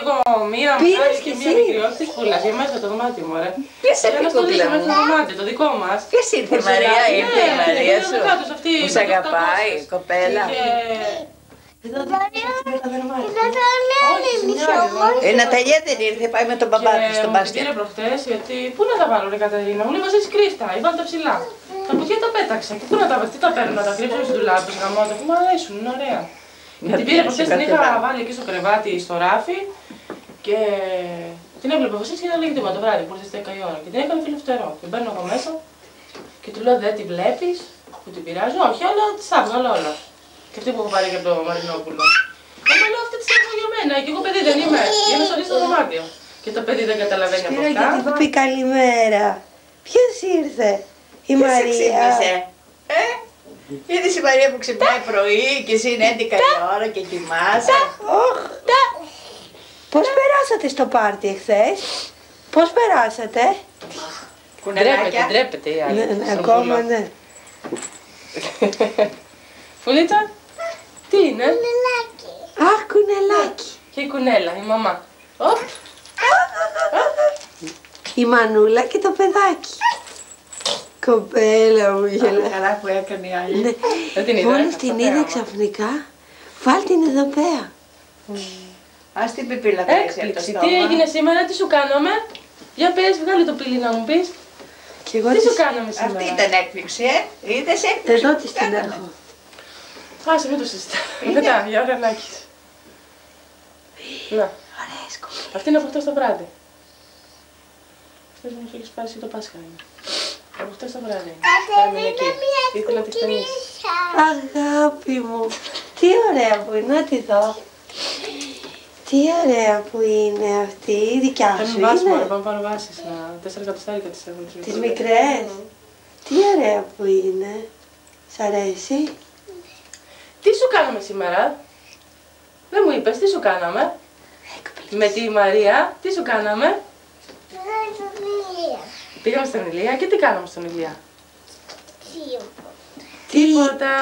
Εγώ μία μεγάλη και μία μικρή, όχι της πουλάς, για μέσα το δωμάτιο μου, ρε. Ποιος ήρθε η κούκλα μου? Το δωμάτιο, το δικό μας. Ποιος ήρθε η Μαρία, ήρθε η Μαρία σου, που σ' αγαπάει, κοπέλα. Ναταλία δεν ήρθε, πάει με τον μπαμπά της στον μπάσκετ. Πήρε προχτές, γιατί πού να τα βάλω ρε Κατερίνα, μου λέει βάζεις κρύφτα, ή βάλω τα ψηλά. Τα κουτιά τα πέταξα και πού να τα βάλω, τι τα παίρνω, να τα κρύψω στο ντουλάπι, να γαμώ, που μου αρέσουν, είναι ωραία. Γιατί πήρε προχτές, την είχα βάλει εκεί στο κρεβάτι, στο ράφι και την έβλεπε βασίλισσα και δεν λέγει τίποτα το βράδυ που ήρθε στις 10 η ώρα και την έκανε φιλοφτερό. Την παίρνω εγώ μέσα και του λέω δεν τη βλέπεις που την πειράζω, όχι, αλλά τις τα βγάλω όλα. Και αυτή που έχω πάρει και από το Μαρινόπουλο. Λέω αυτή τη έχω για μένα και εγώ παιδί δεν είμαι, για να στολίσει το δωμάτιο. Και το παιδί δεν καταλαβαίνει από αυτά. Γιατί του πει καλημέρα. Ποιος ήρθε, η Μαρία. Είδες η Μαρία που ξυπνάει πρωί και εσύ είναι 11 η ώρα και κοιμάσαι. Πώς περάσατε στο πάρτι εχθές, πώς περάσατε? Κουνελάκια. Ντρέπεται η άλλη. Ακόμα ναι. Φουλίτσα, τι είναι? Αχ, κουνελάκι. Και η κουνέλα, η μαμά. Η μανούλα και το παιδάκι. Κοπέλα μου γελά. Καλά που έκανε η άλλη. Μόλις την είδα ξαφνικά, βάλ την εδώ πέρα. Ας την πιπίλα πέσει από το Έκπληξη, στόμα. τι έγινε σήμερα, τι σου κάναμε? Για πες, βγάλε το πύλι να μου πεις. Τι σου κάναμε σήμερα? Αυτή ήταν έκπληξη, είδες έκπληξη. Εδώ της την έχω. Άσε, μην το συζητάμε. Μετά, για ώρα να έχεις. Να. Ωραίες κοπέλες. Αυτή είναι από χτες το βράδυ. Χτες μου είχες πάρει εσύ το Πάσχα είναι. Από χτες το βράδυ. Ήθελα να τη χτενίσεις. Αγάπη μου, τι ωραία που είναι, να τη δω. Τι ωραία που είναι αυτή, η δικιά σου Πάμε βάση, είναι. πάμε πάρω βάσεις, 4 εκατοστάρικα τις έχουν. Τις μικρές. Τι ωραία που είναι. Σ' αρέσει? Τι σου κάναμε σήμερα? Δεν μου είπες, τι σου κάναμε? Με τη Μαρία, τι σου κάναμε? Πήγαμε στον Ηλία και τι κάναμε στον Ηλία? Τίποτα. Τίποτα.